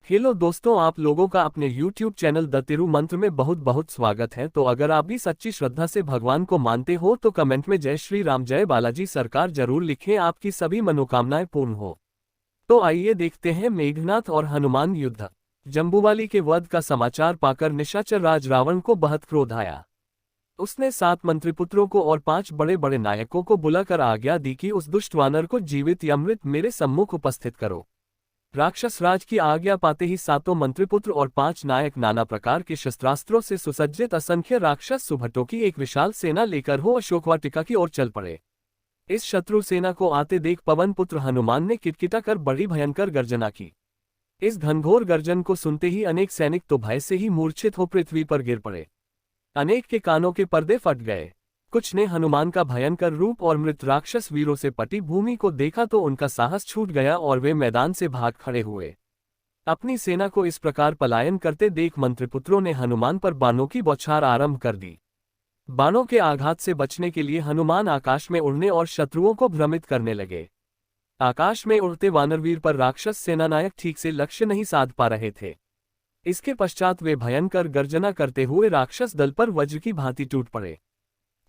Hello दोस्तों, आप लोगों का अपने YouTube चैनल द तिरु मंत्र में बहुत बहुत स्वागत है। तो अगर आप भी सच्ची श्रद्धा से भगवान को मानते हो तो कमेंट में जय श्री राम जय बालाजी सरकार जरूर लिखें, आपकी सभी मनोकामनाएं पूर्ण हो। तो आइए देखते हैं मेघनाथ और हनुमान युद्ध। जम्बूवाली के वध का समाचार पाकर निशाचर राज रावण को बहुत क्रोध आया। उसने 7 मंत्रिपुत्रों को और 5 बड़े बड़े नायकों को बुलाकर आज्ञा दी कि उस दुष्ट वानर को जीवित या मृत मेरे सम्मुख उपस्थित करो। राक्षस राज की आज्ञा पाते ही 7 मंत्रिपुत्र और 5 नायक नाना प्रकार के शस्त्रास्त्रों से सुसज्जित असंख्य राक्षस सुभटों की एक विशाल सेना लेकर हो अशोक वाटिका की ओर चल पड़े। इस शत्रु सेना को आते देख पवन पुत्र हनुमान ने किटकिटा कर बड़ी भयंकर गर्जना की। इस घनघोर गर्जन को सुनते ही अनेक सैनिक तो भय से ही मूर्छित हो पृथ्वी पर गिर पड़े। अनेक के कानों के पर्दे फट गए। कुछ ने हनुमान का भयंकर रूप और मृत राक्षस वीरों से पटी भूमि को देखा तो उनका साहस छूट गया और वे मैदान से भाग खड़े हुए। अपनी सेना को इस प्रकार पलायन करते देख मंत्रिपुत्रों ने हनुमान पर बाणों की बौछार आरंभ कर दी। बाणों के आघात से बचने के लिए हनुमान आकाश में उड़ने और शत्रुओं को भ्रमित करने लगे। आकाश में उड़ते वानरवीर पर राक्षस सेनानायक ठीक से लक्ष्य नहीं साध पा रहे थे। इसके पश्चात वे भयंकर गर्जना करते हुए राक्षस दल पर वज्र की भांति टूट पड़े।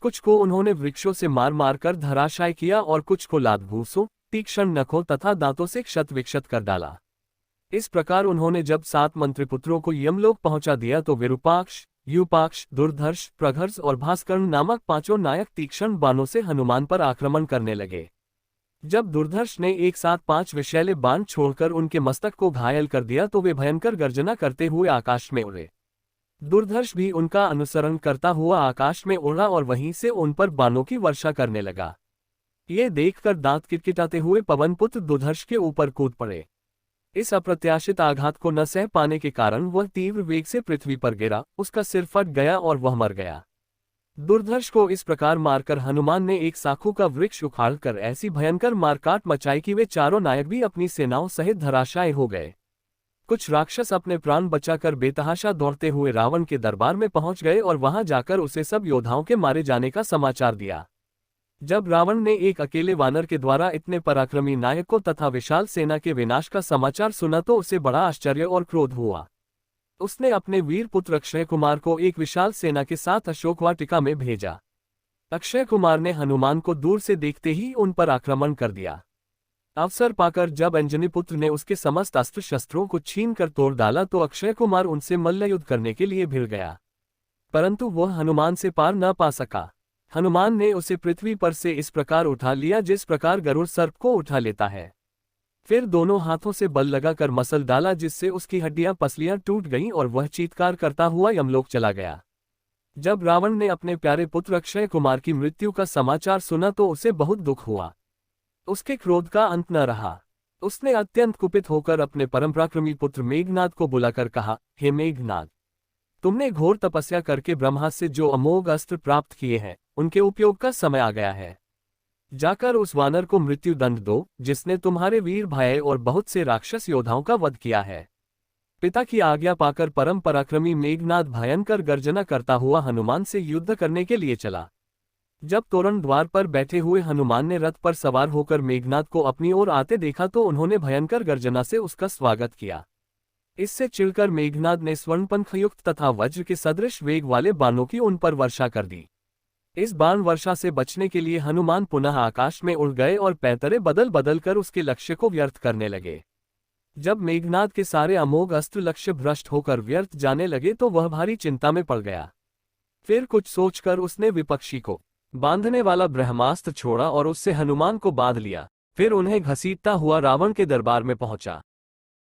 कुछ को उन्होंने वृक्षों से मार मार कर धराशायी किया और कुछ को लात भूसों, तीक्ष्ण नखों तथा दांतों से क्षत विक्षत कर डाला। इस प्रकार उन्होंने जब 7 मंत्रिपुत्रों को यमलोक पहुंचा दिया तो विरूपाक्ष, यूपाक्ष, दुर्धर्ष, प्रघर्ष और भास्कर्ण नामक 5 नायक तीक्ष्ण बाणों से हनुमान पर आक्रमण करने लगे। जब दुर्धर्ष ने एक साथ 5 विषैले बाण छोड़कर उनके मस्तक को घायल कर दिया तो वे भयंकर गर्जना करते हुए आकाश में उड़े। दुर्धर्ष भी उनका अनुसरण करता हुआ आकाश में उड़ा और वहीं से उन पर बाणों की वर्षा करने लगा। ये देखकर दांत किटकिटाते हुए पवनपुत्र दुर्धर्ष के ऊपर कूद पड़े। इस अप्रत्याशित आघात को न सह पाने के कारण वह तीव्र वेग से पृथ्वी पर गिरा, उसका सिर फट गया और वह मर गया। दुर्धर्ष को इस प्रकार मारकर हनुमान ने एक साखू का वृक्ष उखाड़कर ऐसी भयंकर मारकाट मचाई कि वे चारों नायक भी अपनी सेनाओं सहित धराशायी हो गए। कुछ राक्षस अपने प्राण बचाकर बेतहाशा दौड़ते हुए रावण के दरबार में पहुंच गए और वहां जाकर उसे सब योद्धाओं के मारे जाने का समाचार दिया। जब रावण ने एक अकेले वानर के द्वारा इतने पराक्रमी नायकों तथा विशाल सेना के विनाश का समाचार सुना तो उसे बड़ा आश्चर्य और क्रोध हुआ। उसने अपने वीर पुत्र अक्षय कुमार को एक विशाल सेना के साथ अशोक वाटिका में भेजा। अक्षय कुमार ने हनुमान को दूर से देखते ही उन पर आक्रमण कर दिया। अवसर पाकर जब अंजनी पुत्र ने उसके समस्त अस्त्र शस्त्रों को छीन कर तोड़ डाला तो अक्षय कुमार उनसे मल्लयुद्ध करने के लिए भिड़ गया, परंतु वह हनुमान से पार न पा सका। हनुमान ने उसे पृथ्वी पर से इस प्रकार उठा लिया जिस प्रकार गरुड़ सर्प को उठा लेता है। फिर दोनों हाथों से बल लगाकर मसल डाला जिससे उसकी हड्डियां पसलियां टूट गईं और वह चीत्कार करता हुआ यमलोक चला गया। जब रावण ने अपने प्यारे पुत्र अक्षय कुमार की मृत्यु का समाचार सुना तो उसे बहुत दुख हुआ। उसके क्रोध का अंत न रहा। उसने अत्यंत कुपित होकर अपने परमपराक्रमी पुत्र मेघनाद को बुलाकर कहा, हे मेघनाद, तुमने घोर तपस्या करके ब्रह्मा से जो अमोघ अस्त्र प्राप्त किए हैं उनके उपयोग का समय आ गया है। जाकर उस वानर को मृत्यु दंड दो जिसने तुम्हारे वीर भाई और बहुत से राक्षस योद्धाओं का वध किया है। पिता की आज्ञा पाकर परम पराक्रमी मेघनाद भयंकर गर्जना करता हुआ हनुमान से युद्ध करने के लिए चला। जब तोरण द्वार पर बैठे हुए हनुमान ने रथ पर सवार होकर मेघनाद को अपनी ओर आते देखा तो उन्होंने भयंकर गर्जना से उसका स्वागत किया। इससे चिढ़कर मेघनाद ने स्वर्णपंखयुक्त तथा वज्र के सदृश वेग वाले बाणों की उन पर वर्षा कर दी। इस बाण वर्षा से बचने के लिए हनुमान पुनः आकाश में उड़ गए और पैतरे बदल बदल कर उसके लक्ष्य को व्यर्थ करने लगे। जब मेघनाद के सारे अमोघ अस्त्र लक्ष्य भ्रष्ट होकर व्यर्थ जाने लगे तो वह भारी चिंता में पड़ गया। फिर कुछ सोचकर उसने विपक्षी को बांधने वाला ब्रह्मास्त्र छोड़ा और उससे हनुमान को बांध लिया। फिर उन्हें घसीटता हुआ रावण के दरबार में पहुंचा।